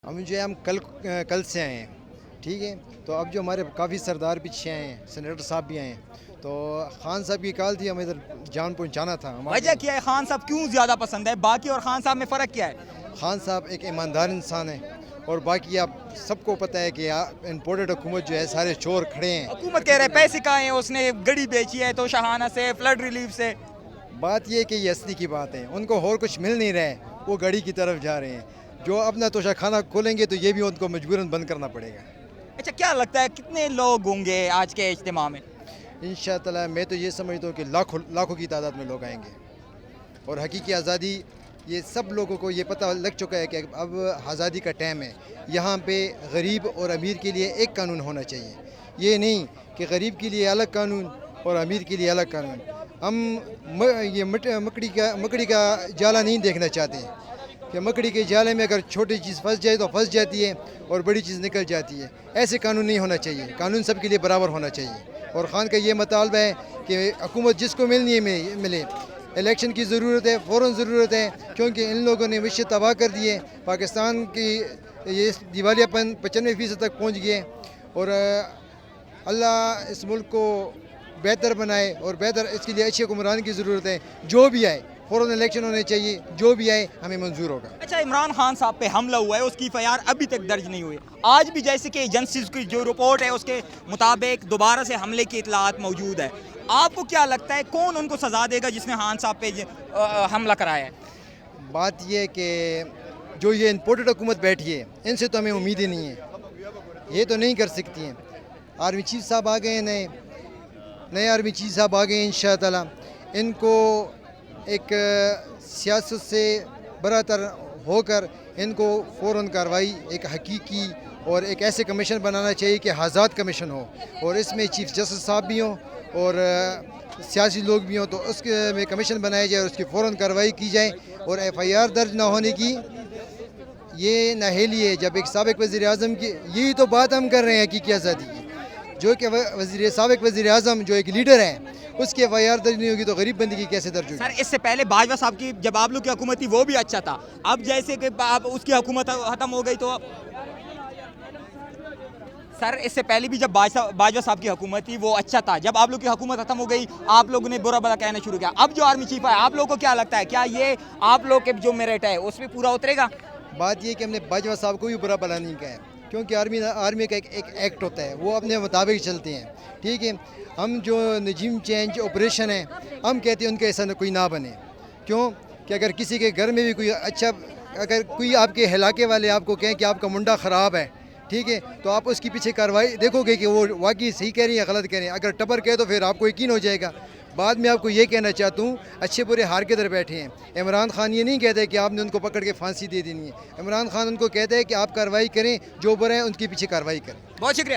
ہم کل سے آئے ہیں، ٹھیک ہے. تو اب جو ہمارے کافی سردار پیچھے آئے ہیں، سینیٹر صاحب بھی آئے ہیں، تو خان صاحب کی کال تھی ہمیں ادھر جان پہنچانا تھا. وجہ کیا ہے خان صاحب کیوں زیادہ پسند ہے باقی اور خان صاحب میں فرق کیا ہے؟ خان صاحب ایک ایماندار انسان ہے، اور باقی آپ سب کو پتہ ہے کہ امپورٹڈ حکومت جو ہے سارے چور کھڑے ہیں. حکومت کہہ رہے ہیں پیسے کہاں ہیں، اس نے گڑی بیچی ہے تو شہانہ سے فلڈ ریلیف سے. بات یہ ہے کہ یہ اصلی کی بات ہے، ان کو اور کچھ مل نہیں رہا ہے، وہ گاڑی کی طرف جا رہے ہیں. جو اپنا توشہ خانہ کھولیں گے تو یہ بھی ان کو مجبوراً بند کرنا پڑے گا. اچھا کیا لگتا ہے کتنے لوگ ہوں گے آج کے اجتماع میں؟ انشاءاللہ میں تو یہ سمجھتا ہوں کہ لاکھوں کی تعداد میں لوگ آئیں گے. اور حقیقی آزادی یہ سب لوگوں کو یہ پتہ لگ چکا ہے کہ اب آزادی کا ٹائم ہے. یہاں پہ غریب اور امیر کے لیے ایک قانون ہونا چاہیے، یہ نہیں کہ غریب کے لیے الگ قانون اور امیر کے لیے الگ قانون. ہم یہ مکڑی کا جالہ نہیں دیکھنا چاہتے ہیں کہ مکڑی کے جالے میں اگر چھوٹی چیز پھنس جائے تو پھنس جاتی ہے اور بڑی چیز نکل جاتی ہے. ایسے قانون نہیں ہونا چاہیے، قانون سب کے لیے برابر ہونا چاہیے. اور خان کا یہ مطالبہ ہے کہ حکومت جس کو ملنی ہے ملے. الیکشن کی ضرورت ہے، فوراً ضرورت ہے، کیونکہ ان لوگوں نے معیشت تباہ کر دی ہے. پاکستان کی یہ دیوالیہ پن 95% تک پہنچ گئے، اور اللہ اس ملک کو بہتر بنائے، اور بہتر اس کے لیے اچھے حکمران کی ضرورت ہے. جو بھی آئے فوراً الیکشن ہونے چاہیے، جو بھی آئے ہمیں منظور ہوگا. اچھا عمران خان صاحب پہ حملہ ہوا ہے، اس کی FIR ابھی تک درج نہیں ہوئی. آج بھی جیسے کہ ایجنسیز کی جو رپورٹ ہے اس کے مطابق دوبارہ سے حملے کی اطلاعات موجود ہے. آپ کو کیا لگتا ہے کون ان کو سزا دے گا جس نے خان صاحب پہ حملہ کرایا ہے؟ بات یہ ہے کہ جو یہ امپورٹڈ حکومت بیٹھی ہے ان سے تو ہمیں امید ہی نہیں ہے، یہ تو نہیں کر سکتی ہیں. آرمی چیف صاحب آ گئے ہیں، نئے آرمی چیف صاحب آ گئے ہیں. انشاءاللہ ان کو ایک سیاست سے براتر ہو کر ان کو فوراً کارروائی ایک حقیقی اور ایک ایسے کمیشن بنانا چاہیے کہ آزاد کمیشن ہو، اور اس میں چیف جسٹس صاحب بھی ہوں اور سیاسی لوگ بھی ہوں. تو اس کے میں کمیشن بنایا جائے اور اس کی فوراً کارروائی کی جائے. اور FIR درج نہ ہونے کی یہ نااہلی ہے. جب ایک سابق وزیر اعظم کی یہی تو بات ہم کر رہے ہیں حقیقی آزادی کی، جو کہ سابق وزیر اعظم جو ایک لیڈر ہیں اس کی FIR درج نہیں ہوگی تو غریب بندی کی کیسے درج ہوگی؟ سر اس سے پہلے باجوہ صاحب کی جب آپ لوگ کی حکومت تھی وہ بھی اچھا تھا، اب جیسے کہ اس کی حکومت ختم ہو گئی تو سر اس سے پہلے بھی جب باجوہ صاحب کی حکومت تھی وہ اچھا تھا، جب آپ لوگ کی حکومت ختم ہو گئی آپ لوگوں نے برا بھلا کہنا شروع کیا. اب جو آرمی چیف ہے آپ لوگوں کو کیا لگتا ہے کیا یہ آپ لوگ کے جو میرٹ ہے اس پہ پورا اترے گا؟ بات یہ کہ ہم نے باجوہ صاحب کو بھی برا بھلا نہیں کہا ہے، کیونکہ آرمی کا ایک ایکٹ ہوتا ہے، وہ اپنے مطابق چلتے ہیں. ٹھیک ہے، ہم جو نجیم چینج آپریشن ہے ہم کہتے ہیں ان کا ایسا کوئی نہ بنے. کیوں کہ اگر کسی کے گھر میں بھی کوئی اگر کوئی آپ کے علاقے والے آپ کو کہیں کہ آپ کا منڈا خراب ہے، ٹھیک ہے، تو آپ اس کی پیچھے کارروائی دیکھو گے کہ وہ واقعی صحیح کہہ رہی ہیں یا غلط کہہ رہی ہیں. اگر ٹبر کہے تو پھر آپ کو یقین ہو جائے گا. بعد میں آپ کو یہ کہنا چاہتا ہوں اچھے برے ہار کے در بیٹھے ہیں. عمران خان یہ نہیں کہتے کہ آپ نے ان کو پکڑ کے پھانسی دے دینی ہے. عمران خان ان کو کہتے ہیں کہ آپ کارروائی کریں، جو برے ہیں ان کے پیچھے کارروائی کریں. بہت شکریہ.